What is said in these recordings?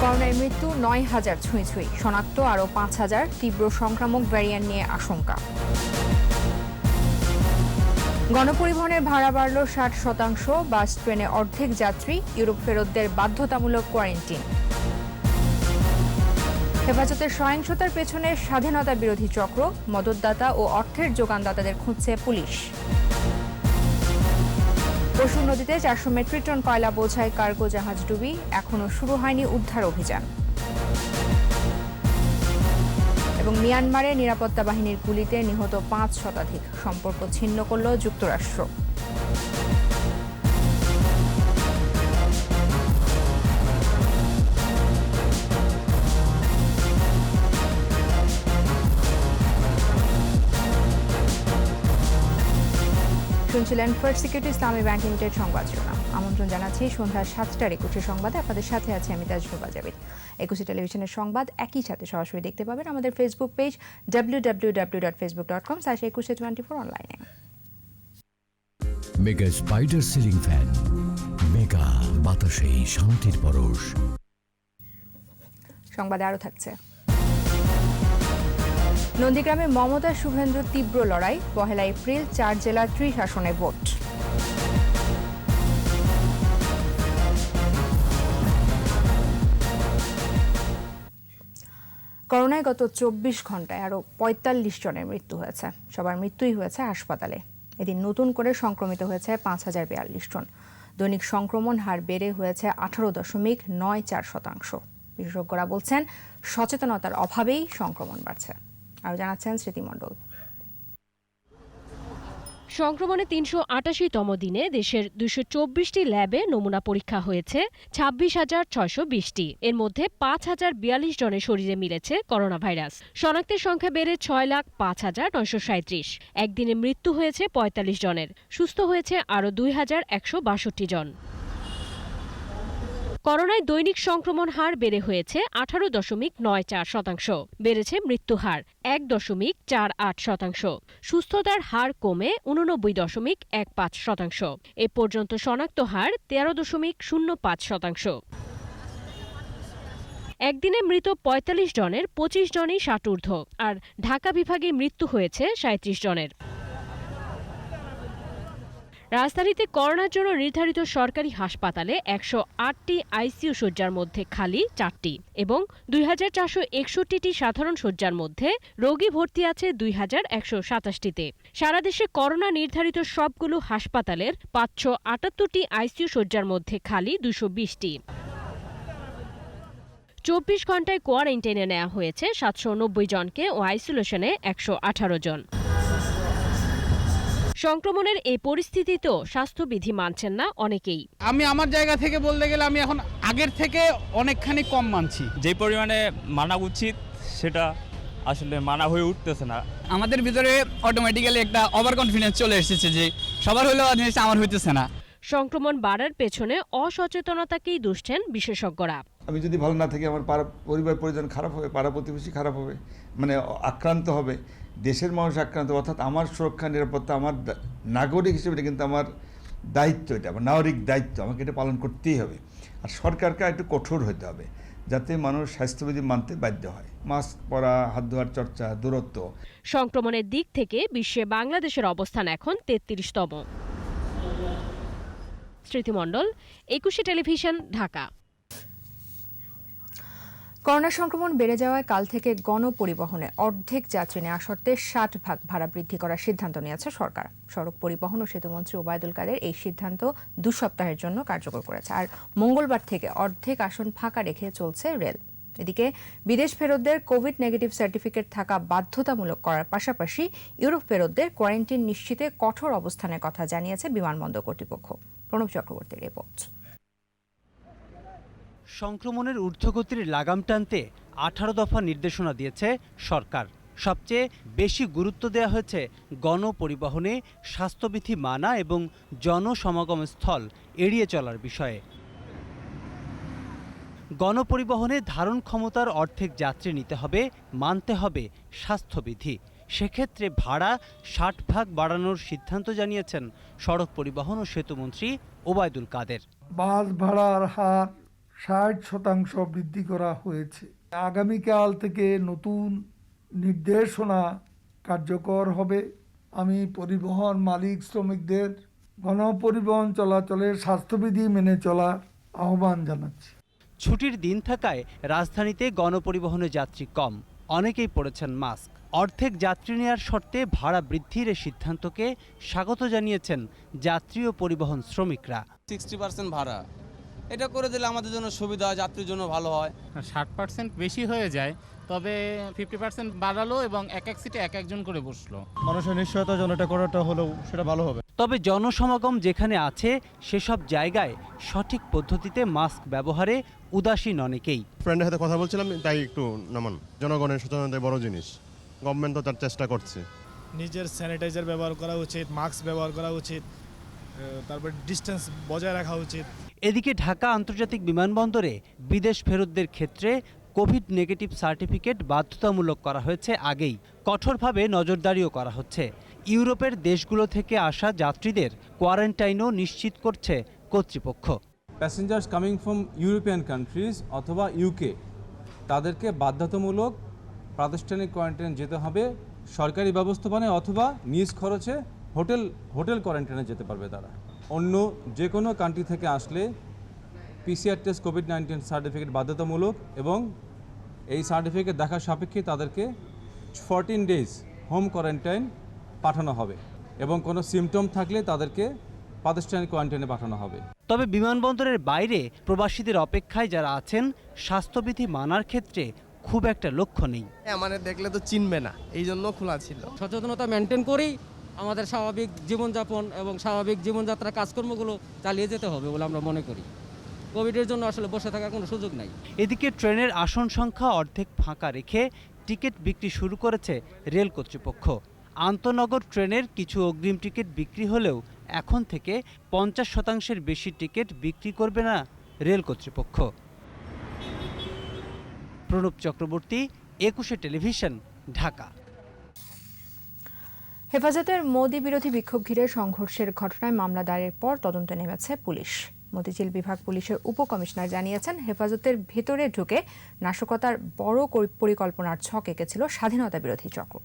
করোনায় মৃত্যু ৯,০০০ ছুঁই, শনাক্ত আরও ৫,০০০, তীব্র সংক্রামক ভ্যারিয়েন্ট নিয়ে আশঙ্কা। গণপরিবহনের ভাড়া বাড়ল ৬০%, বাস ট্রেনে অর্ধেক যাত্রী, ইউরোপ ফেরতদের বাধ্যতামূলক কোয়ারেন্টিন। হেফাজতের সহিংসতার পেছনে স্বাধীনতা বিরোধী চক্র, মদতদাতা ও অর্থের যোগানদাতাদের খুঁজছে পুলিশ। পরশু নদীতে ৪০০ মেট্রিক টন কয়লা বোঝাই কার্গো জাহাজ ডুবি, এখনও শুরু হয়নি উদ্ধার অভিযান। এবং মিয়ানমারে নিরাপত্তা বাহিনীর গুলিতে নিহত ৫ শতাধিক, সম্পর্ক ছিন্ন করল যুক্তরাষ্ট্র। শুনছিলেন ফার্স্ট সিকিউরিটি ইসলামী ব্যাংক লিমিটেড সংবাদ শিরোনাম। আমন্ত্রণ জানাচ্ছি সন্ধ্যা ৭টার ২১ সংবাদে। আপনাদের সাথে আছে আমি তাজনুবা জাবিদ। ২১ টেলিভিশনের সংবাদ একই সাথে সরাসরি দেখতে পাবেন আমাদের ফেসবুক পেজ www.facebook.com/2124 অনলাইনে। Mega spider ceiling fan, mega বাতাসে শান্তির পরশ। সংবাদে আরও থাকছে। নন্দীগ্রামে মমতা শুভেন্দু তীব্র লড়াই, ১ এপ্রিল ৪ জেলা ৩০ আসনে ভোট। করোনায় গত ২৪ ঘন্টায় আরও ৪৫ জনের মৃত্যু হয়েছে। সবার মৃত্যুই হয়েছে হাসপাতালে। এদিন নতুন করে সংক্রমিত হয়েছে ৫,০৪২ জন। দৈনিক সংক্রমণ হার বেড়ে হয়েছে ১৮.৯৪%। বিশেষজ্ঞরা বলছেন সচেতনতার অভাবেই সংক্রমণ বাড়ছে। আরও জানাচ্ছেন স্মৃতি মণ্ডল। সংক্রমণে ৩৮৮তম দিনে দেশের ২২৪টি ল্যাবে নমুনা পরীক্ষা হয়েছে ২৬,৬২০টি। এর মধ্যে ৫,০৪২ জনের শরীরে মিলেছে করোনা ভাইরাস। শনাক্তের সংখ্যা বেড়ে ৬,০৫,৯৩৭। একদিনে মৃত্যু হয়েছে ৪৫ জনের, সুস্থ হয়েছে আরও ২,১৬২ জন। করোনায় দৈনিক সংক্রমণ হার বেড়ে হয়েছে ১৮.৯৪%। বেড়েছে মৃত্যু হার ১.৪৮%। সুস্থতার হার কমে ৮৯.১৫%। এ পর্যন্ত শনাক্ত হার ১৩.০৫%। একদিনে মৃত ৪৫ জনের ২৫ জনই ৬০ ঊর্ধ্ব, আর ঢাকা বিভাগে মৃত্যু হয়েছে ৩৭ জনের। রাজধানীতে করোনার জন্য নির্ধারিত সরকারি হাসপাতালে ১০৮টি আইসিইউ শয্যার মধ্যে খালি ৪টি এবং ২,৪৬১টি সাধারণ শয্যার মধ্যে রোগী ভর্তি আছে ২,১২৭টিতে। সারা দেশে করোনা নির্ধারিত সবগুলো হাসপাতালের ৫৭৮টি আইসিইউ শয্যার মধ্যে খালি ২২০টি। ২৪ ঘন্টায় কোয়ারেন্টাইনে নেওয়া হয়েছে ৭৯০ জনকে ও আইসোলেশনে ১১৮ জন। সংক্রমণের এই পরিস্থিতিতেও স্বাস্থ্যবিধি মানছেন না অনেকেই। আমি আমার জায়গা থেকে বলতে গেলে আমি এখন আগের থেকে অনেকখানি কম মানছি। যে পরিমাণে মানা উচিত সেটা আসলে মানা হয়ে উঠতেছে না। আমাদের ভিতরে অটোমেটিক্যালি একটা ওভার কনফিডেন্স চলে এসেছে যে সবার হলেও জিনিসটা আমার হইতেছে না। সংক্রমণ বাড়ার পেছনে অসচেতনতাকেই দুষছেন বিশেষজ্ঞরা। আমি যদি ভালো না থাকি আমার পরিবার পরিজন খারাপ হবে, পাড়া প্রতিবেশী খারাপ হবে, মানে আক্রান্ত হবে, দেশের মানুষ আক্রান্ত, অর্থাৎ আমার সুরক্ষা নিরাপত্তা আমার নাগরিক হিসেবে কিন্তু আমার দায়িত্ব, এটা আমার নাগরিক দায়িত্ব, আমাকে এটা পালন করতেই হবে। আর সরকারকে একটু কঠোর হতে হবে যাতে মানুষ স্বাস্থ্যবিধি মানতে বাধ্য হয়। মাস্ক পরা, হাত ধোয়ার চর্চা, দূরত্ব। সংক্রমণের দিক থেকে বিশ্বে বাংলাদেশের অবস্থান এখন ৩৩তম। স্মৃতিমণ্ডল, ২১ টেলিভিশন, ঢাকা। করোনা সংক্রমণ বেড়ে যাওয়ায় কাল থেকে গণপরিবহনে অর্ধেক যাত্রী নেওয়া শর্তে ৬০ ভাগ ভাড়া বৃদ্ধি করার সিদ্ধান্ত নিয়েছে সরকার। সড়ক পরিবহন ও সেতুমন্ত্রী ওবায়দুল কাদের এই সিদ্ধান্ত ২ সপ্তাহের জন্য কার্যকর করেছে। আর মঙ্গলবার থেকে অর্ধেক আসন ফাঁকা রেখে চলছে রেল। এদিকে বিদেশ ফেরতদের কোভিড নেগেটিভ সার্টিফিকেট থাকা বাধ্যতামূলক করার পাশাপাশি ইউরোপ ফেরতদের কোয়ারেন্টিন নিশ্চিতে কঠোর অবস্থানের কথা জানিয়েছে বিমানবন্দর কর্তৃপক্ষ। প্রণব চক্রবর্তীর রিপোর্ট। সংক্রমণের ঊর্ধ্বগতির লাগাম টানতে 18 দফা নির্দেশনা দিয়েছে সরকার। সবচেয়ে বেশি গুরুত্ব দেওয়া হয়েছে গণপরিবহনে স্বাস্থ্যবিধি মানা এবং জনসমাগম স্থল এড়িয়ে চলার বিষয়ে। গণপরিবহনে ধারণ ক্ষমতার অর্ধেক যাত্রী নিতে হবে, মানতে হবে স্বাস্থ্যবিধি। সেক্ষেত্রে ভাড়া ৬০ ভাগ বাড়ানোর সিদ্ধান্ত জানিয়েছেন সড়ক পরিবহন ও সেতুমন্ত্রী ওবায়দুল কাদের। বাস ভাড়ার হার 60% বৃদ্ধি করা হয়েছে। আগামীকাল থেকে নতুন নির্দেশনা কার্যকর হবে। আমি পরিবহন মালিক শ্রমিকদের গণপরিবহন চলাচলের স্বাস্থ্যবিধি মেনে চলার আহ্বান জানাচ্ছি। ছুটির দিন থাকায় রাজধানীতে গণপরিবহনে যাত্রী কম, অনেকেই পড়েছেন মাস্ক। অর্ধেক যাত্রী নেওয়ার শর্তে ভাড়া বৃদ্ধির এই সিদ্ধান্তকে স্বাগত জানিয়েছেন যাত্রী ও পরিবহন শ্রমিকরা। 60% ভাড়া এটা করে দিলে আমাদের জন্য সুবিধা হয়, যাত্রীর জন্য ভালো হয়। 60% বেশি হয়ে যায়, তবে 50% বাড়ালো এবং এক সিটে একজন করে বসলো। মানুষের নিশ্চয়তার জন্য এটা করাটা হলেও সেটা ভালো হবে। তবে জনসমাগম যেখানে আছে সেসব জায়গায় সঠিক পদ্ধতিতে মাস্ক ব্যবহারে উদাসীন অনেকেই। ফ্রেন্ডের সাথে কথা বলছিলাম, তাই একটু নামান। জনগণের সচেতনতা বড় জিনিস, গভর্নমেন্ট তো তার চেষ্টা করছে। নিজের স্যানিটাইজার ব্যবহার করা উচিত, মাস্ক ব্যবহার করা উচিত, তারপর ডিস্টেন্স বজায় রাখা উচিত। এদিকে ঢাকা আন্তর্জাতিক বিমানবন্দরে বিদেশ ফেরতদের ক্ষেত্রে কোভিড নেগেটিভ সার্টিফিকেট বাধ্যতামূলক করা হয়েছে আগেই। কঠোরভাবে নজরদারিও করা হচ্ছে। ইউরোপের দেশগুলো থেকে আসা যাত্রীদের কোয়ারেন্টাইনও নিশ্চিত করছে কর্তৃপক্ষ। Passengers coming from European countries অথবা ইউকে তাদেরকে বাধ্যতামূলক প্রাতিষ্ঠানিক কোয়ারেন্টাইন যেতে হবে সরকারি ব্যবস্থাপনায়, অথবা নিজ খরচে হোটেল কোয়ারেন্টাইনে যেতে পারবে তারা। অন্য যে কোনো কান্ট্রি থেকে আসলে PCR টেস্ট কোভিড-19 সার্টিফিকেট বাধ্যতামূলক, এবং এই সার্টিফিকেট দেখার সাপেক্ষে তাদেরকে 14 ডেজ হোম কোয়ারেন্টাইন পাঠানো হবে, এবং কোনো সিমটম থাকলে তাদেরকে প্রাতিষ্ঠানিক কোয়ারেন্টাইনে পাঠানো হবে। তবে বিমানবন্দরের বাইরে প্রবাসীদের অপেক্ষায় যারা আছেন স্বাস্থ্যবিধি মানার ক্ষেত্রে খুব একটা লক্ষ্য নেই। আমাদের দেখলে তো চিনবে না, এই জন্য খোলা ছিল। সচেতনতা মেনটেন করেই আমাদের স্বাভাবিক জীবনযাপন এবং স্বাভাবিক জীবনযাত্রার কাজকর্মগুলো চালিয়ে যেতে হবে বলে আমরা মনে করি। কোভিডের জন্য আসলে বসে থাকার কোনো সুযোগ নাই। এদিকে ট্রেনের আসন সংখ্যা অর্ধেক ফাঁকা রেখে টিকিট বিক্রি শুরু করেছে রেল কর্তৃপক্ষ। আন্তনগর ট্রেনের কিছু অগ্রিম টিকিট বিক্রি হলেও এখন থেকে 50% বেশি টিকিট বিক্রি করবে না রেল কর্তৃপক্ষ। প্রণব চক্রবর্তী, 21 টেলিভিশন, ঢাকা। হেফাজতের মোদি বিরোধী বিক্ষোভ ঘিরে সংঘর্ষের ঘটনায় মামলা দায়েরের পর তদন্তে নেমেছে পুলিশ। মতিঝিল বিভাগ পুলিশের উপকমিশনার জানিয়েছেন, হেফাজতের ভেতরে ঢুকে নাশকতার বড় পরিকল্পনার ছক এঁকেছিল স্বাধীনতা বিরোধী চক্র।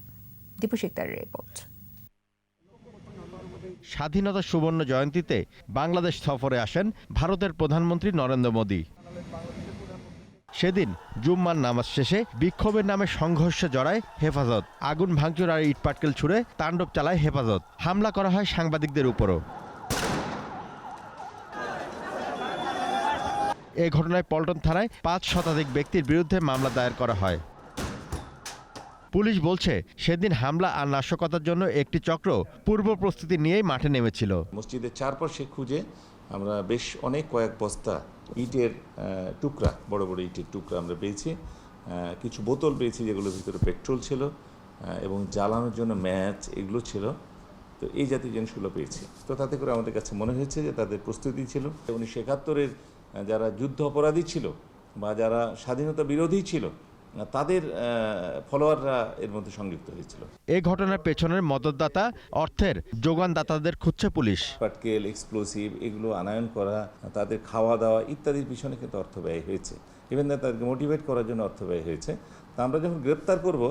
দীপু শিকদারের রিপোর্ট। স্বাধীনতা সুবর্ণ জয়ন্তীতে বাংলাদেশ সফরে আসেন ভারতের প্রধানমন্ত্রী নরেন্দ্র মোদি। সেদিন জুম্মার নামাজ শেষে বিক্ষোভের নামে সংঘর্ষে জড়ায় হেফাজত। আগুন ভাঙচুর আর ইটপাটকেল ছুড়ে তাণ্ডব চালায় হেফাজত। হামলা করা হয় সাংবাদিকদের উপরও। এই ঘটনায় পল্টন থানায় 5 শতাধিক ব্যক্তির বিরুদ্ধে মামলা দায়ের করা হয়। পুলিশ বলছে, সেদিন হামলা আর নাশকতার জন্য একটি চক্র পূর্ব প্রস্তুতি নিয়েই মাঠে নেমেছিল। মসজিদের চারপাশে খুঁজে আমরা বেশ কয়েক বস্তা ইটের টুকরা, বড় বড় ইটের টুকরা আমরা পেয়েছি। কিছু বোতল পেয়েছি যেগুলোর ভিতরে পেট্রোল ছিল, এবং জ্বালানোর জন্য ম্যাচ এগুলো ছিল। তো এই জাতীয় জিনিসগুলো পেয়েছি। তো তাতে করে আমাদের কাছে মনে হয়েছে যে তাদের প্রস্তুতি ছিল। 1971-এর যারা যুদ্ধ অপরাধী ছিল বা যারা স্বাধীনতা বিরোধী ছিল তাদের ফলোয়াররা এর মধ্যে সংযুক্ত হয়েছিল। এই ঘটনার পেছনের মদতদাতা, অর্থের যোগানদাতাদের খুঁজছে পুলিশ। পাটকেল, এক্সপ্লোসিভ এগুলো আনায়ন করা, তাদের খাওয়া দাওয়া ইত্যাদির পিছনে কিন্তু অর্থ ব্যয় হয়েছে। ইভেন তাদেরকে মোটিভেট করার জন্য অর্থ ব্যয় হয়েছে। তা আমরা যখন গ্রেপ্তার করব,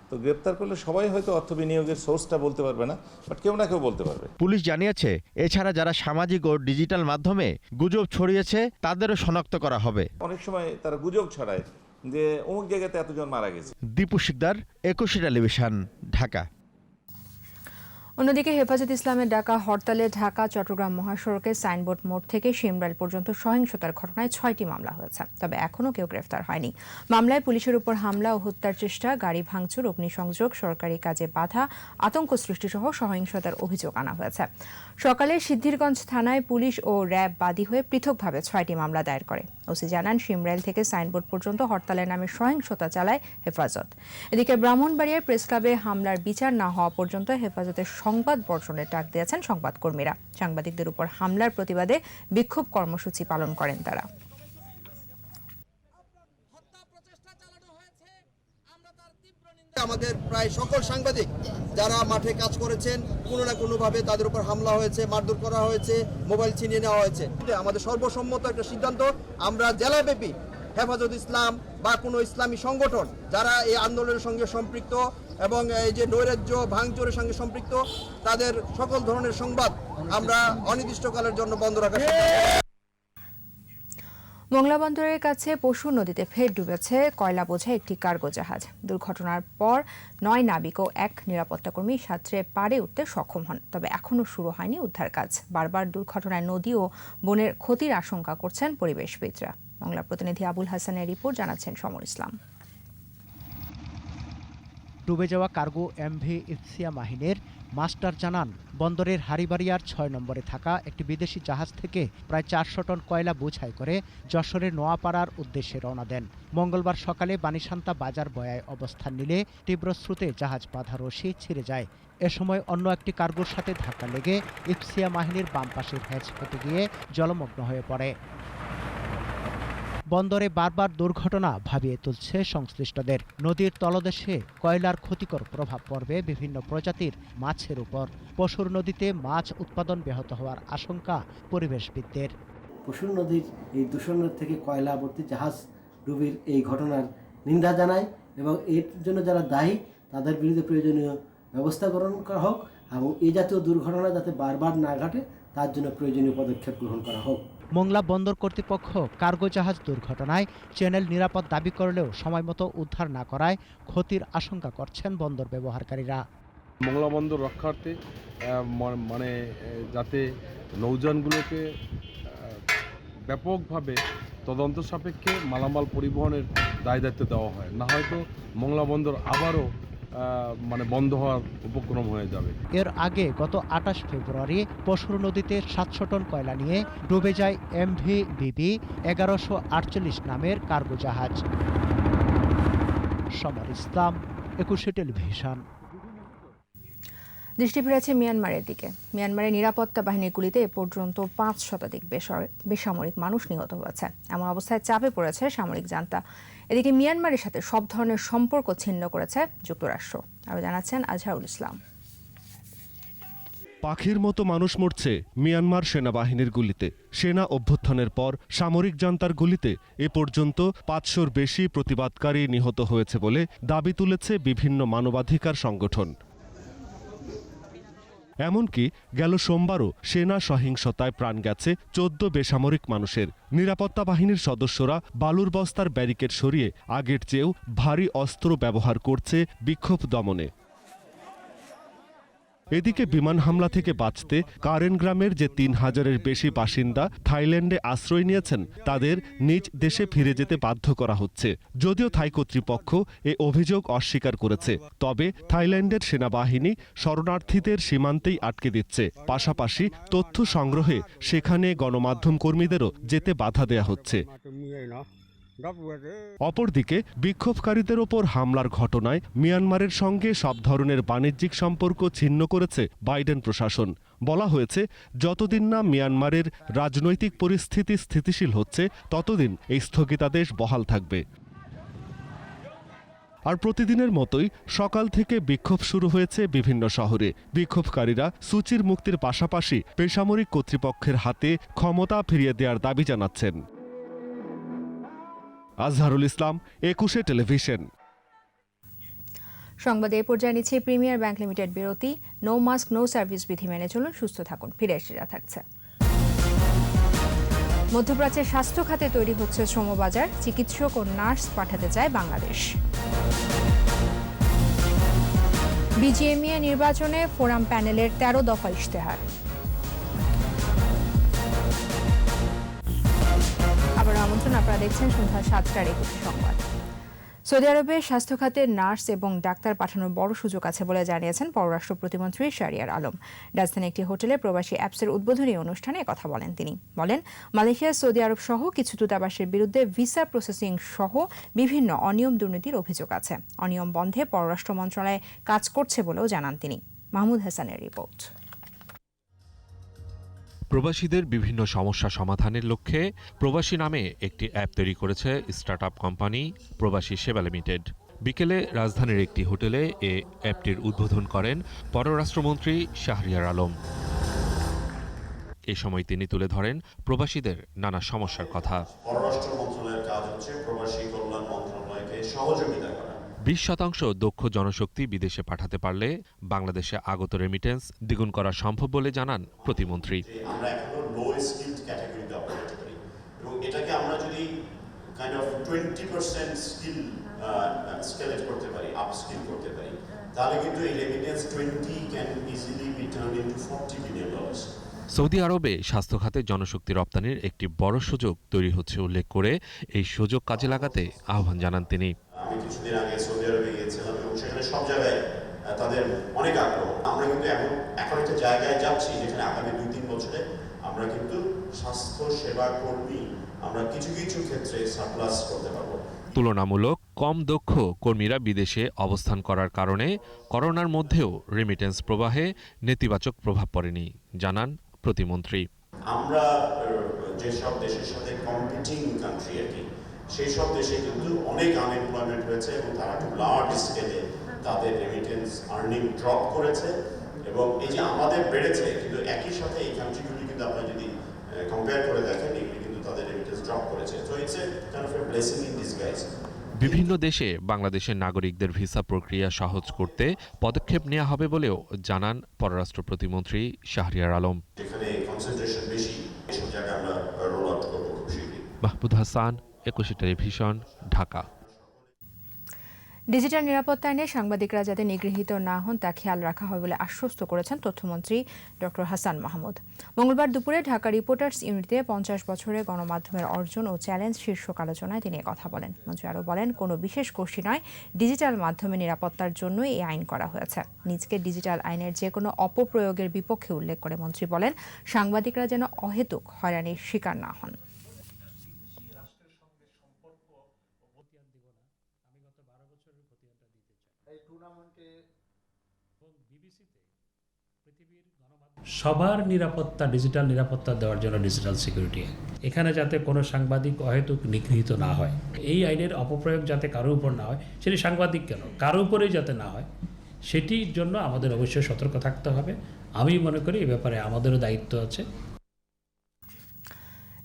তো গ্রেপ্তার করলে সবাই হয়তো অর্থ বিনিয়োগের সোর্সটা বলতে পারবে না, বাট কেউ না কেউ বলতে পারবে। পুলিশ জানিয়েছে, এছাড়া যারা সামাজিক ও ডিজিটাল মাধ্যমে গুজব ছড়িয়েছে তাদেরও শনাক্ত করা হবে। অনেক সময় তারা গুজব ছড়ায় যে অমুক জায়গাতে এতজন মারা গেছে। দীপু শিকদার, 21 টেলিভিশন, ঢাকা। অন্যদিকে হেফাজত ইসলামের ডাকা হরতালে ঢাকা চট্টগ্রাম মহাসড়কের সাইনবোর্ড মোড় থেকে শিমরাইল পর্যন্ত সহিংসতার ঘটনায় 6টি মামলা হয়েছে, তবে এখনও কেউ গ্রেফতার হয়নি। মামলায় পুলিশের উপর হামলা ও হত্যার চেষ্টা, গাড়ি ভাঙচুর, অগ্নিসংযোগ, সরকারি কাজে বাধা, আতঙ্ক সৃষ্টিসহ সহিংসতার অভিযোগ আনা হয়েছে। সকালে সিদ্ধিরগঞ্জ থানায় পুলিশ ও র্যাব বাদী হয়ে পৃথকভাবে 6টি মামলা দায়ের করে। ওসি জানান, শিমরাইল থেকে সাইনবোর্ড পর্যন্ত হরতালের নামে সহিংসতা চালায় হেফাজত। এদিকে ব্রাহ্মণবাড়িয়ার প্রেস ক্লাবে হামলার বিচার না হওয়া পর্যন্ত হেফাজতের সংবাদ বর্জনের ডাক দিয়েছেন সংবাদকর্মীরা। সাংবাদিকদের উপর হামলার প্রতিবাদে বিক্ষোভ কর্মসূচি পালন করেন তারা। আমাদের প্রায় সকল সাংবাদিক যারা মাঠে কাজ করেছেন কোনো না কোনোভাবে তাদের উপর হামলা হয়েছে, মারধর করা হয়েছে, মোবাইল ছিনিয়ে নেওয়া হয়েছে। আমাদের সর্বসম্মত একটা সিদ্ধান্ত, আমরা জেলাব্যাপী হেফাজত ইসলাম বা কোনো ইসলামী সংগঠন যারা এই আন্দোলনের সঙ্গে সম্পৃক্ত এবং এই যে নৈরাজ্য ভাঙচুরের সঙ্গে সম্পৃক্ত, তাদের সকল ধরনের সংবাদ আমরা অনির্দিষ্টকালের জন্য বন্ধ রাখার মোংলা বন্দরের কাছে পশুর নদীতে ফের ডুবেছে কয়লা বোঝাই একটি কার্গো জাহাজ। দুর্ঘটনার পর 9 নাবিক ও 1 নিরাপত্তাকর্মী সাঁতরে পাড়ে উঠতে সক্ষম হন, তবে এখনও শুরু হয়নি উদ্ধার কাজ। বারবার দুর্ঘটনায় নদী ও বনের ক্ষতির আশঙ্কা করছেন পরিবেশবিদরা। বাংলা প্রতিনিধি আবুল হাসানের রিপোর্ট, জানাচ্ছেন সমর ইসলাম। ডুবে যাওয়া কার্গো এমভি ইফসিয়া মাহিনের মাস্টার জানান, বন্দরের হারিবাড়িয়ার 6 নম্বরে থাকা একটি বিদেশি জাহাজ থেকে প্রায় 400 টন কয়লা বোঝাই করে যশোরের নোয়াপাড়ার উদ্দেশ্যে রওনা দেন। মঙ্গলবার সকালে বানিসান্তা বাজার বয়ায় অবস্থান নিলে তীব্র স্রোতে জাহাজ বাঁধা রশি ছিঁড়ে যায়। এ সময় অন্য একটি কার্গোর সাথে ধাক্কা লেগে ইফসিয়া মাহিনের বাম পাশের হ্যাচ ফেটে গিয়ে জলমগ্ন হয়ে পড়ে। বন্দরে বারবার দুর্ঘটনা ভাবিয়ে তুলছে সংশ্লিষ্টদের। নদীর তলদেশে কয়লার ক্ষতিকর প্রভাব পড়বে বিভিন্ন প্রজাতির মাছের উপর। পশুর নদীতে মাছ উৎপাদন ব্যাহত হওয়ার আশঙ্কা পরিবেশবিদদের। পশুর নদীর এই দূষণের থেকে কয়লাবর্তী জাহাজ ডুবির এই ঘটনার নিন্দা জানায় এবং এর জন্য যারা দায়ী তাদের বিরুদ্ধে প্রয়োজনীয় ব্যবস্থা গ্রহণ করা হোক এবং এই জাতীয় দুর্ঘটনা যাতে বারবার না ঘটে তার জন্য প্রয়োজনীয় পদক্ষেপ গ্রহণ করা হোক। মোংলা বন্দর কর্তৃপক্ষ কার্গো জাহাজ দুর্ঘটনায় চ্যানেল নিরাপদ দাবি করলেও সময়মতো উদ্ধার না করায় ক্ষতির আশঙ্কা করছেন বন্দর ব্যবহারকারীরা। মোংলা বন্দর রক্ষার্থে মানে যাতে নৌযানগুলোকে ব্যাপকভাবে তদন্ত সাপেক্ষে মালামাল পরিবহনের দায় দায়িত্ব দেওয়া হয়, না হয়তো মোংলা বন্দর আবারও বন্ধ হওয়ার উপক্রম হয়ে যাবে। এর আগে গত 28 ফেব্রুয়ারি পশুর নদীতে 700 টন কয়লা নিয়ে ডুবে যায় এমভি বিবি 1148 নামের কার্গো জাহাজ। সমর ইসলাম, 21 টেলিভিশন। দৃষ্টি ফিরেছে মিয়ানমারের দিকে। মিয়ানমারের নিরাপত্তা বাহিনীর গুলিতে এ পর্যন্ত 5 শতাধিক বেসামরিক মানুষ নিহত হয়েছে। এমন অবস্থায় চাপে পড়েছে সামরিক জান্তা। এদিকে মিয়ানমারের সাথে সব ধরনের সম্পর্ক ছিন্ন করেছে যুক্তরাষ্ট্র। আরও জানাচ্ছেন আজহারুল ইসলাম। পাখির মতো মানুষ মরছে মিয়ানমার সেনাবাহিনীর গুলিতে। সেনা অভ্যুত্থানের পর সামরিক জান্তার গুলিতে এ পর্যন্ত 500-র বেশি প্রতিবাদকারী নিহত হয়েছে বলে দাবি তুলেছে বিভিন্ন মানবাধিকার সংগঠন। এমনকি গেল সোমবারও সেনা সহিংসতায় প্রাণ গেছে 14 বেসামরিক মানুষের। নিরাপত্তা বাহিনীর সদস্যরা বালুর বস্তার ব্যারিকেড সরিয়ে আগের চেয়েও ভারী অস্ত্র ব্যবহার করছে বিক্ষোভ দমনে। এদিকে বিমান হামলা থেকে বাঁচতে কারেন গ্রামের যে 3000-এর বেশি বাসিন্দা থাইল্যান্ডে আশ্রয় নিয়েছেন তাদের নিজ দেশে ফিরে যেতে বাধ্য করা হচ্ছে। যদিও থাই কর্তৃপক্ষ এ অভিযোগ অস্বীকার করেছে, তবে থাইল্যান্ডের সেনাবাহিনী শরণার্থীদের সীমান্তেই আটকে দিচ্ছে। পাশাপাশি তথ্য সংগ্রহে সেখানে গণমাধ্যম কর্মীদেরও যেতে বাধা দেয়া হচ্ছে। অপরদিকে বিক্ষোভকারীদের ওপর হামলার ঘটনায় মিয়ানমারের সঙ্গে সব ধরনের বাণিজ্যিক সম্পর্ক ছিন্ন করেছে বাইডেন প্রশাসন। বলা হয়েছে, যতদিন না মিয়ানমারের রাজনৈতিক পরিস্থিতি স্থিতিশীল হচ্ছে ততদিন এই স্থগিতাদেশ বহাল থাকবে। আর প্রতিদিনের মতোই সকাল থেকে বিক্ষোভ শুরু হয়েছে বিভিন্ন শহরে। বিক্ষোভকারীরা সূচির মুক্তির পাশাপাশি বেসামরিক কর্তৃপক্ষের হাতে ক্ষমতা ফিরিয়ে দেওয়ার দাবি জানাচ্ছেন। আজহারুল ইসলাম, 21 টেলিভিশন। সংবাদে এ পর্যায়ে নিচ্ছে প্রিমিয়ার ব্যাংক লিমিটেড বিরতি। নো মাস্ক নো সার্ভিস বিধি মেনে চলুন, সুস্থ থাকুন। ফিরে এসে থাকছে। মধ্যপ্রাচ্যের স্বাস্থ্য খাতে তৈরি হচ্ছে শ্রমবাজার। চিকিৎসক ও নার্স পাঠাতে চায় বাংলাদেশ। বিজিএমইএ নির্বাচনে ফোরাম প্যানেলের 13 দফা ইশতেহার। আবার আমন্ত্রণ, আপনারা দেখছেন সন্ধ্যা 7টার 21 সংবাদ। সৌদি আরবে স্বাস্থ্য খাতে নার্স এবং ডাক্তার পাঠানোর বড় সুযোগ আছে বলে জানিয়েছেন পররাষ্ট্র প্রতিমন্ত্রী শাহরিয়ার আলম। রাজধানী একটি হোটেলে প্রবাসী অ্যাপসের উদ্বোধনী অনুষ্ঠানে কথা বলেন তিনি। বলেন, মালয়েশিয়া, সৌদি আরব সহ কিছু দূতাবাসের বিরুদ্ধে ভিসা প্রসেসিং সহ বিভিন্ন অনিয়ম দুর্নীতির অভিযোগ আছে। অনিয়ম বন্ধে পররাষ্ট্র মন্ত্রণালয় কাজ করছে বলেও জানান তিনি। মাহমুদ হাসানের রিপোর্ট। প্রবাসীদের বিভিন্ন সমস্যা সমাধানের লক্ষ্যে প্রবাসী নামে একটি অ্যাপ তৈরি করেছে স্টার্টআপ কোম্পানি প্রবাসী সেবা লিমিটেড। বিকেলে রাজধানীর একটি হোটেলে এ অ্যাপটির উদ্বোধন করেন পররাষ্ট্রমন্ত্রী শাহরিয়ার আলম। এ সময় তিনি তুলে ধরেন প্রবাসীদের নানা সমস্যার কথা। পররাষ্ট্র মন্ত্রণালয়ের কাজ হচ্ছে প্রবাসী কল্যাণ মন্ত্রণালয়কে সহযোগিতা করা। 20% দক্ষ জনশক্তি বিদেশে পাঠাতে পারলে বাংলাদেশে আগত রেমিটেন্স দ্বিগুণ করা সম্ভব বলে জানান প্রতিমন্ত্রী। আমরা এখনো লো স্কিলড ক্যাটাগরিতে অপারেট করি এবং এটাকে আমরা যদি কাইন্ড অফ 20% স্কেলেট করতে পারি, আপস্কিল করতে পারি, তাহলে কিন্তু এই remittance 20 can easily B turned into $40 billion. Saudi আরবে স্বাস্থ্য খাতে জনশক্তি রপ্তানির একটি বড় সুযোগ তৈরি হচ্ছে উল্লেখ করে এই সুযোগ কাজে লাগাতে আহ্বান জানান তিনি। আমি কিছুদিন আগে সৌদি আরবে গিয়েছিলাম এবং সেখানে সব জায়গায় তাদের অনেক আগ্রহ। আমরা কিন্তু এখন একটা জায়গায় যাচ্ছি যেখানে আগামী 2-3 বছরে আমরা কিন্তু স্বাস্থ্য সেবা কর্মী আমরা কিছু কিছু ক্ষেত্রে সারপ্লাস করতে পারবো। তুলনামূলক কম দক্ষ কর্মীরা বিদেশে অবস্থান করার কারণে করোনার মধ্যেও রেমিটেন্স প্রবাহে নেতিবাচক প্রভাব পড়েনি জানান প্রতিমন্ত্রী। আমরা যেসব দেশের সাথে কম্পিটিং কান্ট্রি আর কি, সেই সব দেশে কিন্তু অনেক আনএমপ্লয়মেন্ট হয়েছে এবং তারা খুব লার্জ স্কেলে তাদের রেমিটেন্স আর্নিং ড্রপ করেছে এবং এই যে আমাদের বেড়েছে, কিন্তু একই সাথে এই কান্ট্রিগুলি কিন্তু আপনারা যদি কম্পেয়ার করে দেখেন এগুলি কিন্তু তাদের রেমিটেন্স ড্রপ করেছে। So it's a kind of A blessing in disguise. বিভিন্ন দেশে বাংলাদেশের নাগরিকদের ভিসা প্রক্রিয়া সহজ করতে পদক্ষেপ নেওয়া হবে বলেও জানান পররাষ্ট্র প্রতিমন্ত্রী শাহরিয়ার আলম। যেখানে কনসেন্ট্রেশন বেশি এসব জায়গায় আমরা রোল আউট করব খুব শীঘ্রই। মাহমুদ হাসান, 21 টেলিভিশন, ঢাকা। ডিজিটাল নিরাপত্তা আইনে সাংবাদিকরা যাতে নিগৃহীত না হন তা খেয়াল রাখা হবে বলে আশ্বস্ত করেছেন তথ্যমন্ত্রী ডক্টর হাসান মাহমুদ। মঙ্গলবার দুপুরে ঢাকা রিপোর্টার্স ইউনিটিতে 50 বছরে গণমাধ্যমের অর্জন ও চ্যালেঞ্জ শীর্ষক আলোচনায় তিনি কথা বলেন। মন্ত্রী আরও বলেন, কোনো বিশেষ গোষ্ঠী নয়, ডিজিটাল মাধ্যমে নিরাপত্তার জন্যই এই আইন করা হয়েছে। নিজকে ডিজিটাল আইনের যে কোনো অপপ্রয়োগের বিপক্ষে উল্লেখ করে মন্ত্রী বলেন, সাংবাদিকরা যেন অহেতুক হয়রানির শিকার না হন। সবার নিরাপত্তা, ডিজিটাল নিরাপত্তা দেওয়ার জন্য ডিজিটাল সিকিউরিটি, এখানে যাতে কোনো সাংবাদিক অহেতুক নিগৃহীত না হয়, এই আইনের অপপ্রয়োগ যাতে কারো উপর না হয়, সেটি সাংবাদিক কেন কারো উপরেই যাতে না হয়, সেটির জন্য আমাদের অবশ্যই সতর্ক থাকতে হবে। আমি মনে করি এ ব্যাপারে আমাদেরও দায়িত্ব আছে।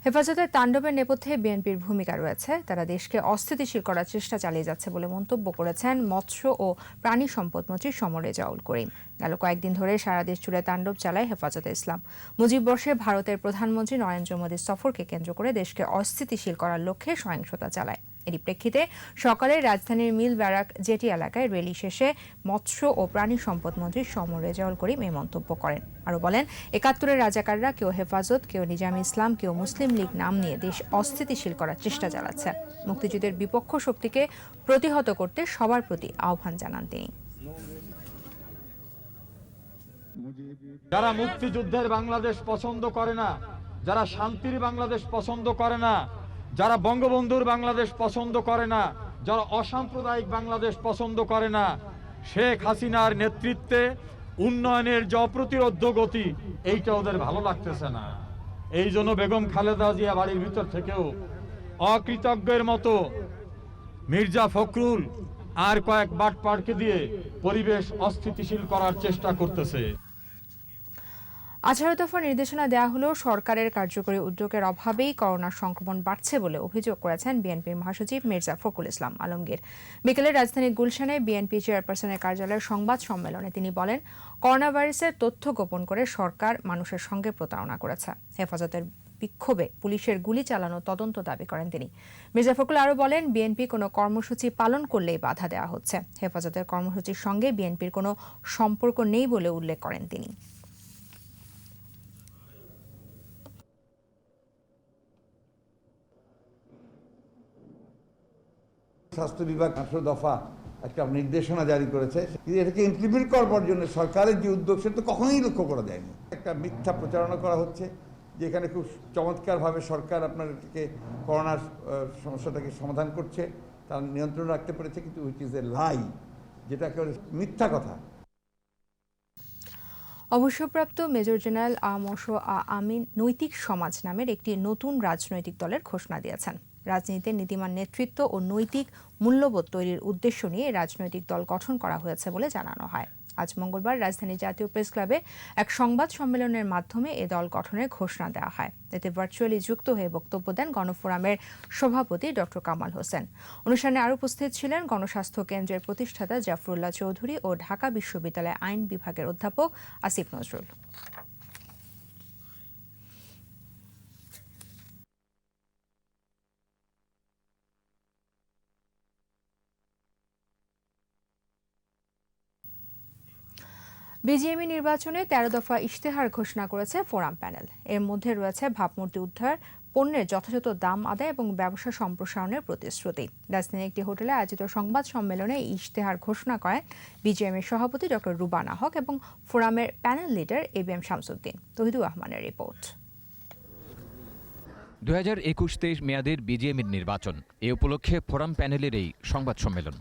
হেফাজতের তাণ্ডবের নেপথ্যে বিএনপির ভূমিকা রয়েছে। তারা দেশকে অস্থিতিশীল করার চেষ্টা চালিয়ে যাচ্ছে বলে মন্তব্য করেছেন মৎস্য ও প্রাণী সম্পদ মন্ত্রী সমর রেজাউল করিম। গেল কয়েকদিন ধরে সারা দেশ জুড়ে তাণ্ডব চালায় হেফাজতে ইসলাম। মুজিব বর্ষে ভারতের প্রধানমন্ত্রী নরেন্দ্র মোদীর সফরকে কেন্দ্র করে দেশকে অস্থিতিশীল করার লক্ষ্যে সহিংসতা চালায়। এরই প্রেক্ষিতে সকালে রাজধানীর মিল ব্যারাক জেটি এলাকায় র্যালি শেষে মৎস্য ও প্রাণী সম্পদ মন্ত্রী সমর রেজাউল করিম এই মন্তব্য করেন। আরও বলেন, ৭১-এর রাজাকাররা কেউ হেফাজত, কেউ নিজামী ইসলাম, কেউ মুসলিম লীগ নাম নিয়ে দেশ অস্থিতিশীল করার চেষ্টা চালাচ্ছে। মুক্তিযুদ্ধের বিপক্ষ শক্তিকে প্রতিহত করতে সবার প্রতি আহ্বান জানান তিনি। যারা মুক্তিযুদ্ধের বাংলাদেশ পছন্দ করে না, যারা শান্তির বাংলাদেশ পছন্দ করে না, যারা বঙ্গবন্ধুর বাংলাদেশ পছন্দ করে না, যারা অসাম্প্রদায়িক বাংলাদেশ পছন্দ করে না, শেখ হাসিনার নেতৃত্বে উন্নয়নের যে অপ্রতিরোধ্য গতি, এইটা ওদের ভালো লাগতেছে না। এই জন্য বেগম খালেদা জিয়া বাড়ির ভিতর থেকেও অকৃতজ্ঞের মতো মির্জা ফখরুল আর কয়েক বাটপাড়কে দিয়ে পরিবেশ অস্থিতিশীল করার চেষ্টা করতেছে। 18 দফা নির্দেশনা দেওয়া হলেও সরকারের কার্যকরী উদ্যোগের অভাবেই করোনার সংক্রমণ বাড়ছে বলে অভিযোগ করেছেন বিএনপির মহাসচিব মির্জা ফখরুল ইসলাম আলমগীর। বিকেলে রাজধানীর গুলশানে বিএনপি চেয়ারপারসনের কার্যালয়ের সংবাদ সম্মেলনে তিনি বলেন, করোনা ভাইরাসের তথ্য গোপন করে সরকার মানুষের সঙ্গে প্রতারণা করেছে। হেফাজতের বিক্ষোভে পুলিশের গুলি চালানো তদন্ত দাবি করেন তিনি। মির্জা ফখরুল আরও বলেন, বিএনপি কোনো কর্মসূচি পালন করলেই বাধা দেওয়া হচ্ছে। হেফাজতের কর্মসূচির সঙ্গে বিএনপির কোনো সম্পর্ক নেই বলে উল্লেখ করেন তিনি। স্বাস্থ্য বিভাগ 18 দফা একটা নির্দেশনা জারি করেছে, কিন্তু এটাকে ইমপ্লিমেন্ট করবার জন্য সরকারের যে উদ্যোগ সেটা তো কখনোই লক্ষ্য করা যায়নি। একটা মিথ্যা প্রচারণা করা হচ্ছে, যেখানে খুব চমৎকারভাবে সরকার আপনার এটাকে করোনার সমস্যাটাকে সমাধান করছে, তার নিয়ন্ত্রণ রাখতে পেরেছে, কিন্তু উইচ ইজ এ লাই, যেটা একেবারে মিথ্যা কথা। অবসরপ্রাপ্ত মেজর জেনারেল আমিন নৈতিক সমাজ নামের একটি নতুন রাজনৈতিক দলের ঘোষণা দিয়েছেন। রাজনীতিতে নীতিমান নেতৃত্ব ও নৈতিক মূল্যবোধ তৈরির উদ্দেশ্য নিয়ে রাজনৈতিক দল গঠন করা হয়েছে বলে জানানো হয়। আজ মঙ্গলবার রাজধানীর জাতীয় প্রেস ক্লাবে এক সংবাদ সম্মেলনের মাধ্যমে এ দল গঠনের ঘোষণা দেওয়া হয়। এতে ভার্চুয়ালি যুক্ত হয়ে বক্তব্য দেন গণফোরামের সভাপতি ডক্টর কামাল হোসেন। অনুষ্ঠানে আরও উপস্থিত ছিলেন গণস্বাস্থ্য কেন্দ্রের প্রতিষ্ঠাতা জাফরুল্লাহ চৌধুরী ও ঢাকা বিশ্ববিদ্যালয় আইন বিভাগের অধ্যাপক আসিফ নজরুল। বিজিএমই নির্বাচনে ১৩ দফা ইশতেহার ঘোষণা করেছে ফোরাম প্যানেল। এর মধ্যে রয়েছে ভাবমূর্তি উদ্ধার, পণ্যের যথাযথ দাম আদায় এবং ব্যবসা সম্প্রসারণের প্রতিশ্রুতি। রাজধানীর একটি হোটেলে আয়োজিত সংবাদ সম্মেলনে এই ইশতেহার ঘোষণা করেন বিজিএমের সভাপতি ডক্টর রুবানা হক এবং ফোরামের panel leader ABM Shamsuddin. Tohidur রহমানের রিপোর্ট। 2021-23 মেয়াদের বিজিএমের নির্বাচন, এ উপলক্ষে ফোরাম প্যানেলের এই সংবাদ সম্মেলন।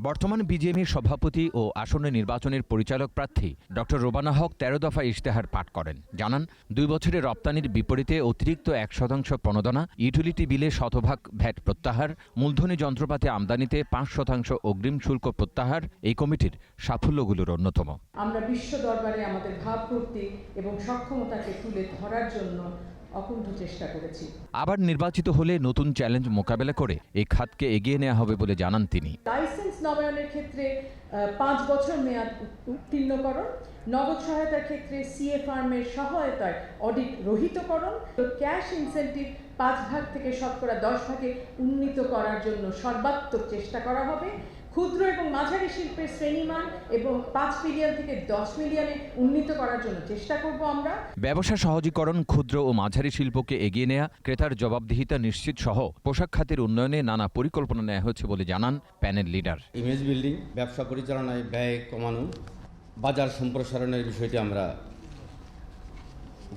বর্তমান বিজিএমের সভাপতি ও আসন্ন নির্বাচনের পরিচালক প্রার্থী ডক্টর রুবানা হক 13 দফা ইশতেহার পাঠ করেন। জানান, 2 বছরের রপ্তানির বিপরীতে অতিরিক্ত 1% প্রণোদনা, ইউটিলিটি বিলে শতভাগ ভ্যাট প্রত্যাহার, মূলধনী যন্ত্রপাতি আমদানিতে 5% অগ্রিম শুল্ক প্রত্যাহার এই কমিটির সাফল্যগুলোর অন্যতম। আমরা বিশ্ব দরবারে আমাদের ভাবমূর্তি এবং সক্ষমতাকে তুলে ধরার জন্য অকুণ্ঠ চেষ্টা করেছি। আবার নির্বাচিত হলে নতুন চ্যালেঞ্জ মোকাবেলা করে এই খাতকে এগিয়ে নেওয়া হবে বলে জানান তিনি। লাইসেন্স নবায়নের ক্ষেত্রে 5 বছর মেয়াদ উত্তীর্ণকরণ, নগদ সহায়তার ক্ষেত্রে সিএ ফার্মের সহায়তায় অডিট রহিতকরণ, ক্যাশ ইনসেন্টিভ 5 ভাগ থেকে শতকরা 10 ভাগে উন্নীত করার জন্য সর্বাত্মক চেষ্টা করা হবে। ক্ষুদ্র এবং মাঝারি শিল্পের শ্রেণীমান এবং 5 মিলিয়ন থেকে 10 মিলিয়নে উন্নীত করার জন্য চেষ্টা করব আমরা। ব্যবসা সহজীকরণ, ক্ষুদ্র ও মাঝারি শিল্পকে এগিয়ে নেওয়া, ক্রেতার জবাবদিহিতা নিশ্চিত সহ পোশাক খাতের উন্নয়নে নানা পরিকল্পনা নেওয়া হয়েছে বলে জানান প্যানেল লিডার। ইমেজ বিল্ডিং, ব্যবসা পরিচালনায় ব্যয় কমানো, বাজার সম্প্রসারণের বিষয়টি আমরা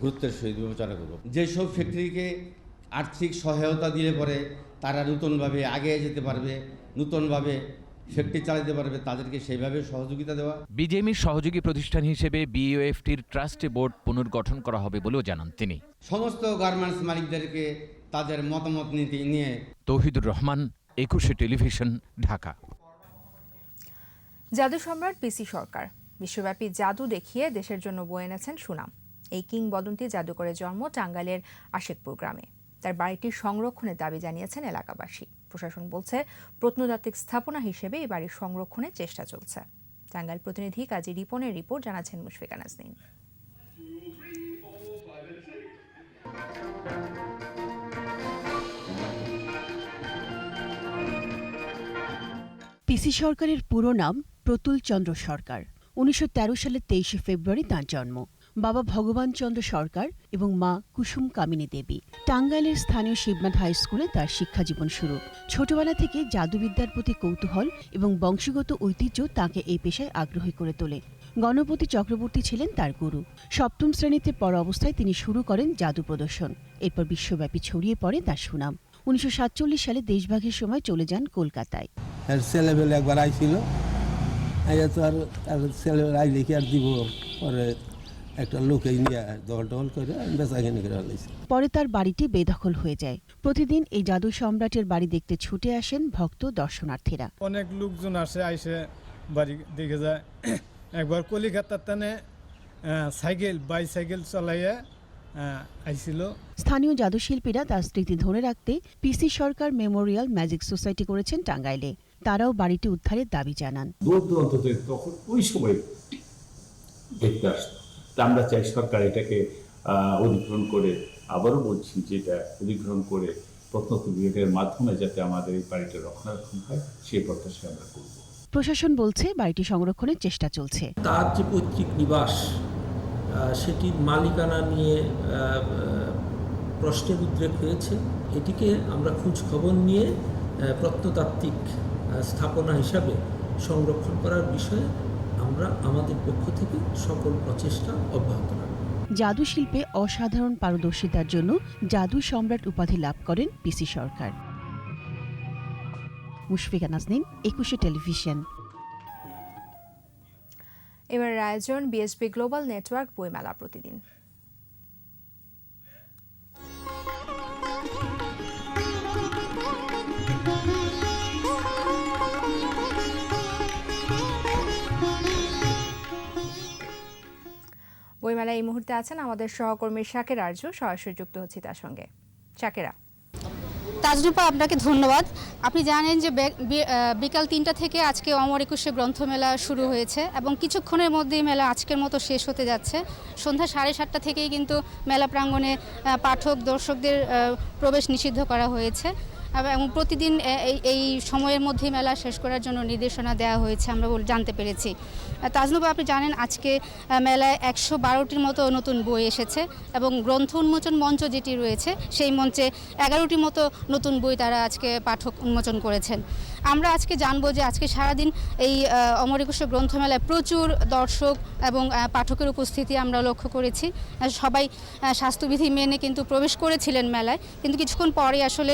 গুরুত্বের সহিত বিবেচনা করব। যেসব ফ্যাক্টরিকে আর্থিক সহায়তা দিলে পরে তারা নতুনভাবে আগে যেতে পারবে, নতুনভাবে ফ্যাক্টরি চালাতে পারবে, তাদেরকে সেইভাবে সহযোগিতা দেওয়া। বিজিএমইর সহযোগী প্রতিষ্ঠান হিসেবে বিইউএফটির ট্রাস্টি বোর্ড পুনর্গঠন করা হবে বলেও জানান তিনি। সমস্ত গার্মেন্টস মালিকদেরকে তাদের মতামত নিয়ে। তৌহিদুর রহমান, 21 টেলিভিশন, ঢাকা। জাদু সম্রাট পিসি সরকার বিশ্বব্যাপী জাদু দেখিয়ে দেশের জন্য বয়ে এনেছেন সুনাম। এই কিংবদন্তি জাদুকরের জন্ম টাঙ্গাইলের আশিকপুর গ্রামে। তার বাড়িটির সংরক্ষণের দাবি জানিয়েছেন এলাকাবাসী। প্রশাসন বলছে প্রত্নতাত্ত্বিক স্থাপনা হিসেবে এই বাড়ির সংরক্ষণের চেষ্টা চলছে। টাঙ্গাইল প্রতিনিধি কাজী রিপনের রিপোর্ট, জানাচ্ছেন মুশফিকা নাজনীন। পিসি সরকারের পুরো নাম প্রতুল চন্দ্র সরকার। 1913 সালের 23 ফেব্রুয়ারি তাঁর জন্ম। বাবা ভগবান চন্দ্র সরকার এবং মা কুসুম কামিনী দেবী। টাঙ্গাইলের স্থানীয় শিবনাথ হাই স্কুলে তার শিক্ষা জীবন শুরু। ছোটবেলা থেকে জাদুবিদ্যার প্রতি কৌতূহল এবং বংশগত ঐতিহ্য তাকে এই পেশায় আগ্রহী করে তোলে। গণপতি চক্রবর্তী ছিলেন তার গুরু। 7ম শ্রেণীতে পড়া অবস্থায় তিনি শুরু করেন জাদু প্রদর্শন। এরপর বিশ্বব্যাপী ছড়িয়ে পড়ে তার সুনাম। 1947 সালে দেশভাগের সময় চলে যান কলকাতায়। ছেলেবেলে একবার আইছিল, তো আর ছেলেবেলে আই দেখি আর দিব, পরে একটা লোকে নিয়ে দখল করে বেচাকেনি করে ফেলেছে। পরে তার বাড়িটি বেদখল হয়ে যায়। প্রতিদিন এই জাদু সম্রাটের বাড়ি দেখতে ছুটে আসেন ভক্ত দর্শনার্থীরা। অনেক লোকজন আসে, আইসে বাড়ি দেখে যায়। একবার কলিকাতার টানে বাইসাইকেল চালাইয়া আইছিল। স্থানীয় জাদুশিল্পীরা তার স্মৃতি ধরে রাখতে পিসি সরকার মেমোরিয়াল ম্যাজিক সোসাইটি করেছেন টাঙ্গাইলে। তারাও বাড়িটি উদ্ধারের দাবি জানান। তখন ওই সময় দেখতে আসতো। আমরা চাই সরকার এটাকে অধিগ্রহণ করে, আবারও বলছি যে এটা অধিগ্রহণ করে প্রত্নতত্ত্ব বিভাগের মাধ্যমে যাতে আমাদের এই বাড়িটা রক্ষণাবেক্ষণ হয়, সেই প্রত্যাশা আমরা করব। প্রশাসন বলছে বাড়িটি সংরক্ষণের চেষ্টা চলছে। তার যে পৈতৃক নিবাস, সেটির মালিকানা নিয়ে প্রশ্নের উদ্রেক হয়েছে। এটিকে আমরা খোঁজ খবর নিয়ে প্রত্নতাত্ত্বিক স্থাপনা হিসাবে সংরক্ষণ করার বিষয়ে আমরা আমাদের পক্ষ থেকে সকল প্রচেষ্টা অব্যাহত রাখব। জাদু শিল্পে অসাধারণ পারদর্শিতার জন্য জাদু সম্রাট উপাধি লাভ করেন পিসি সরকার। মুশফিকা নাজনীন, 21 টেলিভিশন। এবার আয়োজন বিএসপি গ্লোবাল নেটওয়ার্ক বইমেলা প্রতিদিন। বইমেলায় এই মুহূর্তে আছেন আমাদের সহকর্মী শাকের আরজু, সরাসরি যুক্ত হচ্ছি তার সঙ্গে। শাকেরা, তাজরূপা, আপনাকে ধন্যবাদ। আপনি জানেন যে বিকাল 3টা থেকে আজকে অমর একুশে গ্রন্থমেলা শুরু হয়েছে এবং কিছুক্ষণের মধ্যেই মেলা আজকের মতো শেষ হতে যাচ্ছে। সন্ধ্যা 7:30 থেকেই কিন্তু মেলা প্রাঙ্গণে পাঠক দর্শকদের প্রবেশ নিষিদ্ধ করা হয়েছে এবং প্রতিদিন এই সময়ের মধ্যেই মেলা শেষ করার জন্য নির্দেশনা দেওয়া হয়েছে আমরা জানতে পেরেছি। তাজনুবা, আপনি জানেন আজকে মেলায় 112টির মতো নতুন বই এসেছে এবং গ্রন্থ উন্মোচন মঞ্চ যেটি রয়েছে সেই মঞ্চে 11টির মতো নতুন বই তারা আজকে পাঠক উন্মোচন করেছেন। আমরা আজকে জানবো যে আজকে সারাদিন এই অমর একুশে গ্রন্থমেলায় প্রচুর দর্শক এবং পাঠকের উপস্থিতি আমরা লক্ষ্য করেছি। সবাই স্বাস্থ্যবিধি মেনে কিন্তু প্রবেশ করেছিলেন মেলায়, কিন্তু কিছুক্ষণ পরে আসলে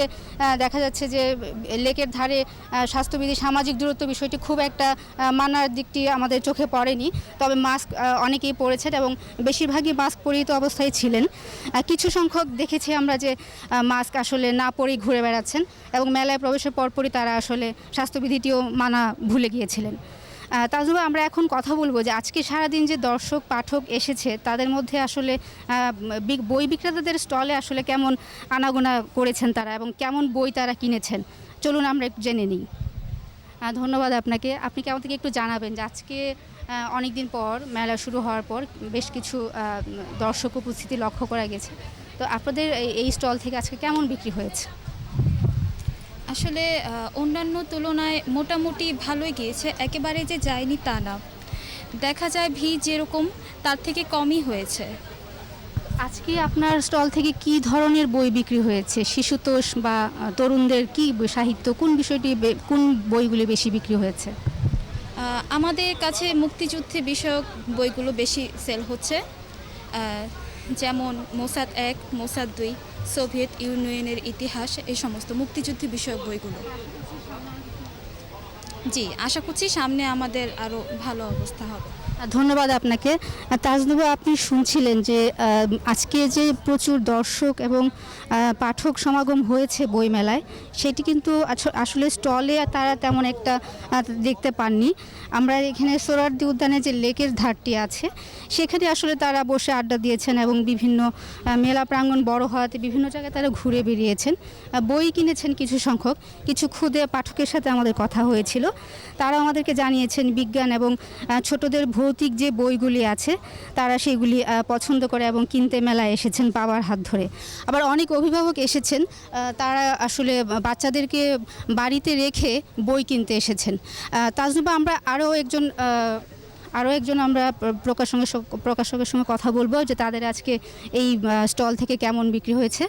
দেখা যাচ্ছে যে লেকের ধারে স্বাস্থ্যবিধি সামাজিক দূরত্ব বিষয়টি খুব একটা মানার দিকটি আমাদের চোখে পড়েনি। তবে মাস্ক অনেকেই পরেছেন এবং বেশিরভাগই মাস্ক পরিহিত অবস্থায় ছিলেন। কিছু সংখ্যক দেখেছি আমরা যে মাস্ক আসলে না পরেই ঘুরে বেড়াচ্ছেন এবং মেলায় প্রবেশের পরপরই তারা আসলে স্বাস্থ্যবিধিটিও মানা ভুলে গিয়েছিলেন। তাজুবা, আমরা এখন কথা বলবো যে আজকে সারাদিন যে দর্শক পাঠক এসেছে তাদের মধ্যে আসলে বই বিক্রেতাদের স্টলে আসলে কেমন আনাগোনা করেছেন তারা এবং কেমন বই তারা কিনেছেন, চলুন আমরা একটু জেনে নিই। ধন্যবাদ আপনাকে। আপনি কেমন থেকে একটু জানাবেন যে আজকে অনেক দিন পর মেলা শুরু হওয়ার পর বেশ কিছু দর্শক উপস্থিতি লক্ষ্য করা গেছে, তো আপনাদের এই স্টল থেকে আজকে কেমন বিক্রি হয়েছে? আসলে অন্যান্য তুলনায় মোটামুটি ভালোই গিয়েছে, একেবারে যে যায়নি তা না। দেখা যায় ভিড় যেরকম তার থেকে কমই হয়েছে। আজকে আপনার স্টল থেকে কি ধরনের বই বিক্রি হয়েছে? শিশুতোষ বা তরুণদের কি সাহিত্য, কোন বিষয়টি, কোন বইগুলি বেশি বিক্রি হয়েছে? আমাদের কাছে মুক্তিযুদ্ধ বিষয়ক বইগুলো বেশি সেল হচ্ছে, যেমন মোসাদ 1, মোসাদ 2, সোভিয়েত ইউনিয়নের ইতিহাস, এই সমস্ত মুক্তিযুদ্ধ বিষয়ক বইগুলো। জি, আশা করছি সামনে আমাদের আরও ভালো অবস্থা হবে। ধন্যবাদ আপনাকে। তাজনুবা, আপনি শুনছিলেন যে আজকে যে প্রচুর দর্শক এবং পাঠক সমাগম হয়েছে বইমেলায়, সেটি কিন্তু আসলে স্টলে তারা তেমন একটা দেখতে পাননি। আমরা এখানে সোহরাওয়ার্দী উদ্যানে যে লেকের ধারটি আছে সেখানে আসলে তারা বসে আড্ডা দিয়েছেন এবং বিভিন্ন মেলা প্রাঙ্গণ বড় হওয়াতে বিভিন্ন জায়গায় তারা ঘুরে বেরিয়েছেন, বই কিনেছেন কিছু সংখ্যক। কিছু ক্ষুদে পাঠকের সাথে আমাদের কথা হয়েছিল, তারা আমাদেরকে জানিয়েছেন বিজ্ঞান এবং ছোটদের ভৌতিক যে বইগুলি আছে তারা সেগুলি পছন্দ করে এবং কিনতে মেলায় এসেছেন বাবার হাত ধরে। আবার অনেক অভিভাবক এসেছেন, তারা আসলে বাচ্চাদেরকে বাড়িতে রেখে বই কিনতে এসেছেন। তাজনুবা, আমরা আরও একজন আমরা প্রকাশকের সঙ্গে কথা বলবো যে তাদের আজকে এই স্টল থেকে কেমন বিক্রি হয়েছে।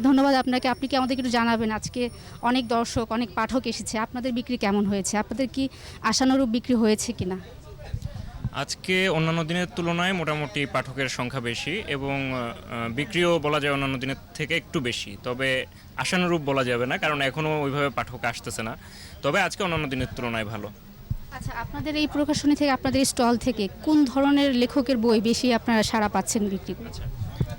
ধন্যবাদ আপনাকে। আপনি কি আমাদেরকে একটু জানাবেন, আজকে অনেক দর্শক অনেক পাঠক এসেছে, আপনাদের বিক্রি কেমন হয়েছে? আপনাদের কি আশানুরূপ বিক্রি হয়েছে কিনা? আজকে অন্যান্য দিনের তুলনায় মোটামুটি পাঠকের সংখ্যা বেশি এবং বিক্রিও বলা যায় অন্যান্য দিনের থেকে একটু বেশি, তবে আশানুরূপ বলা যাবে না কারণ এখনও ওইভাবে পাঠক আসতেছে না, তবে আজকে অন্যান্য দিনের তুলনায় ভালো। আচ্ছা, আপনাদের এই প্রকাশনী থেকে, আপনাদের স্টল থেকে কোন ধরনের লেখকের বই বেশি আপনারা সাড়া পাচ্ছেন বিক্রি করছে?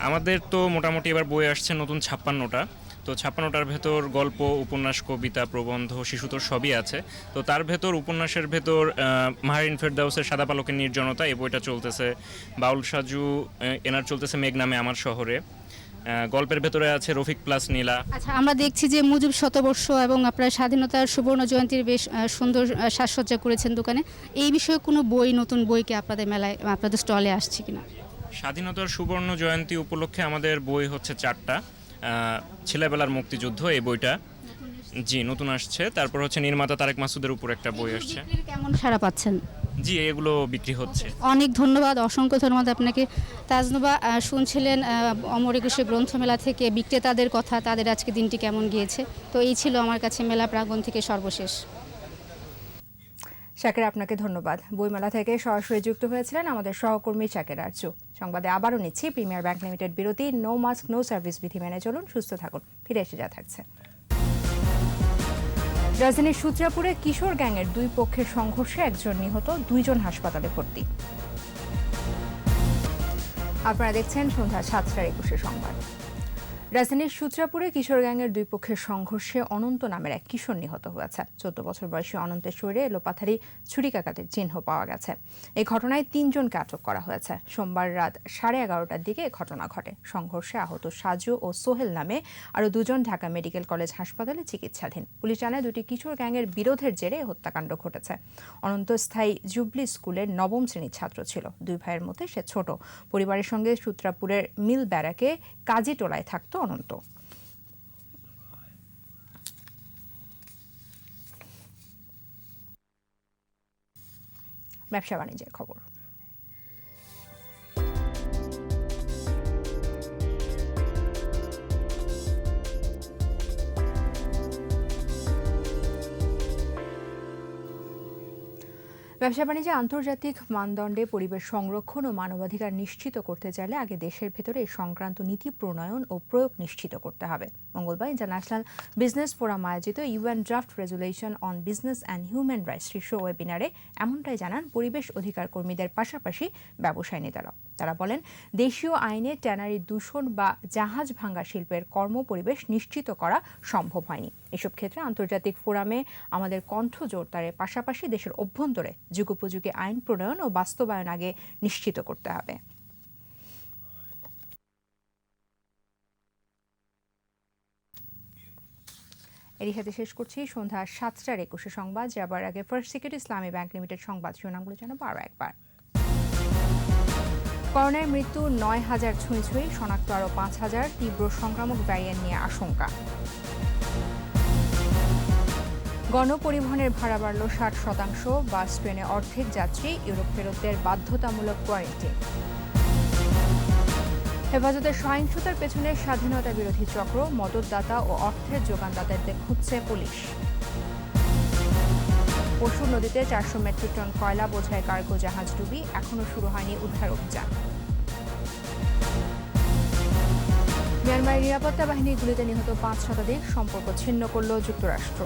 আমাদের তো মোটামুটি এবার বই আসছে নতুন 56টা, তো 56টার ভেতর গল্প, উপন্যাস, কবিতা, প্রবন্ধ, শিশুতোষ সবই আছে। তো তার ভেতর উপন্যাসের ভেতর মাহরিন ফেরদাউসের সাদা পালকের নির্জনতা, এই বইটা চলতেছে। বাউল সাজু এনার চলতেছে মেঘ নামে আমার শহরে। গল্পের ভেতরে আছে রফিক প্লাস নীলা। আচ্ছা, আমরা দেখছি যে মুজিব শতবর্ষ এবং আপনার স্বাধীনতার সুবর্ণ জয়ন্তীর বেশ সুন্দর সাজসজ্জা করেছেন দোকানে। এই বিষয়ে কোনো বই, নতুন বই কি আপনাদের মেলায়, আপনাদের স্টলে আসছে কিনা? স্বাধীনতার সুবর্ণ জয়ন্তী উপলক্ষে আমাদের বই হচ্ছে 4টা। ছেলেবেলার মুক্তিযুদ্ধ, এই বইটা জি নতুন আসছে। তারপর হচ্ছে নির্মাতা তারেক মাসুদের উপর একটা বই আসছে। কেমন সাড়া পাচ্ছেন? জি, এগুলো বিক্রি হচ্ছে। অনেক ধন্যবাদ, অসংখ্য ধন্যবাদ আপনাকে। তাজনুবা, শুনছিলেন অমর একুশে গ্রন্থমেলা থেকে বিক্রেতাদের কথা, তাদের আজকে দিনটি কেমন গিয়েছে। তো এই ছিল আমার কাছে মেলা প্রাঙ্গণ থেকে সর্বশেষ। শাকের, আপনাকে ধন্যবাদ। বইমেলা থেকে সরাসরি যুক্ত হয়েছিলেন আমাদের সহকর্মী শাকের আরজু। সংবাদে আবারও নিচ্ছি প্রিমিয়ার ব্যাংক লিমিটেড বিরতি। নো মাস্ক নো সার্ভিস বিধি মেনে চলুন, সুস্থ থাকুন। ফিরে এসে যা থাকছে। রাজধানীর সূত্রাপুরে কিশোর গ্যাংয়ের 2 পক্ষের সংঘর্ষে 1 জন নিহত, 2 জন হাসপাতালে ভর্তি। আপনারা দেখছেন সন্ধ্যা 7:21 সংবাদ। রাজধানীর সূত্রাপুরে কিশোর গ্যাংয়ের দুই পক্ষের সংঘর্ষে অনন্ত নামের এক কিশোর নিহত হয়েছে। 14 বছর বয়সী অনন্তের শরীরে এলোপাথারি ছুরিকাঘাতের চিহ্ন পাওয়া গেছে। এই ঘটনায় 3 জনকে আটক করা হয়েছে। সোমবার রাত 11:30টার দিকে ঘটনা ঘটে। সংঘর্ষে আহত সাজু ও সোহেল নামে আরও 2 জন ঢাকা মেডিকেল কলেজ হাসপাতালে চিকিৎসাধীন। পুলিশ জানায় দুটি কিশোর গ্যাংয়ের বিরোধের জেরে হত্যাকাণ্ড ঘটেছে। অনন্ত স্থায়ী জুবলি স্কুলের 9ম শ্রেণীর ছাত্র ছিল। দুই ভাইয়ের মধ্যে সে ছোট। পরিবারের সঙ্গে সূত্রাপুরের মিল ব্যারাকে কাজীটোলায় থাকত অনন্ত। ব্যবসা বাণিজ্যের খবর। ব্যবসা বাণিজ্যে আন্তর্জাতিক মানদণ্ডে পরিবেশ সংরক্ষণ ও মানবাধিকার নিশ্চিত করতে চাইলে আগে দেশের ভেতরে এই সংক্রান্ত নীতি প্রণয়ন ও প্রয়োগ নিশ্চিত করতে হবে। মঙ্গলবার ইন্টারন্যাশনাল বিজনেস ফোরাম আয়োজিত UN draft resolution on business and human rights শীর্ষ ওয়েবিনারে এমনটাই জানান পরিবেশ অধিকার কর্মীদের পাশাপাশি ব্যবসায়ী নেতারা। তারা বলেন, দেশীয় আইনে ট্যানারি দূষণ বা জাহাজ ভাঙা শিল্পের কর্মপরিবেশ নিশ্চিত করা সম্ভব হয়নি। এসব ক্ষেত্রে আন্তর্জাতিক ফোরামে আমাদের কণ্ঠ জোরদারের পাশাপাশি দেশের অভ্যন্তরে যুগোপযোগী আইন প্রণয়ন ও বাস্তবায়ন আগে নিশ্চিত করতে হবে। এরই সাথে শেষ করছি সন্ধ্যা 7:21 সংবাদ। যাবার আগে ফার্স্ট সিকিউরিটি ইসলামী ব্যাংক লিমিটেড সংবাদ শিরোনামগুলো জানাবো আরও একবার। করোনায় মৃত্যু 9,000 ছুঁই, শনাক্ত আরও 5,000। তীব্র সংক্রামক ভ্যারিয়েন্ট নিয়ে আশঙ্কা। গণপরিবহনের ভাড়া বাড়ল 60%। বাস ট্রেনে অর্ধেক যাত্রী। ইউরোপ ফেরতদের বাধ্যতামূলক কোয়ারেন্টাইন। হেফাজতের সহিংসতার পেছনে স্বাধীনতা বিরোধী চক্র। মদতদাতা ও অর্থের যোগানদাতাদের খুঁজছে পুলিশ। পশুর নদীতে 400 মেট্রিক টন কয়লা বোঝাই কার্গো জাহাজ ডুবি। এখনও শুরু হয়নি উদ্ধার অভিযান। মিয়ানমারের নিরাপত্তা বাহিনীর গুলিতে নিহত 5 শতাধিক। সম্পর্ক ছিন্ন করল যুক্তরাষ্ট্র।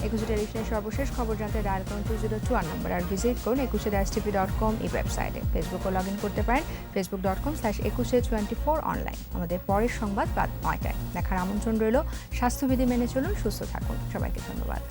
একুশে টেলিভিশনের সর্বশেষ খবর জানতে ডায়াল করুন 2024 নম্বর আর ভিজিট করুন ekushe-tv.com এই ওয়েবসাইটে। ফেসবুকও লগ ইন করতে পারেন facebook.com/ekushe24 অনলাইন। আমাদের পরের সংবাদ রাত 9টায় দেখার আমন্ত্রণ রইল। স্বাস্থ্যবিধি মেনে চলুন, সুস্থ থাকুন। সবাইকে ধন্যবাদ।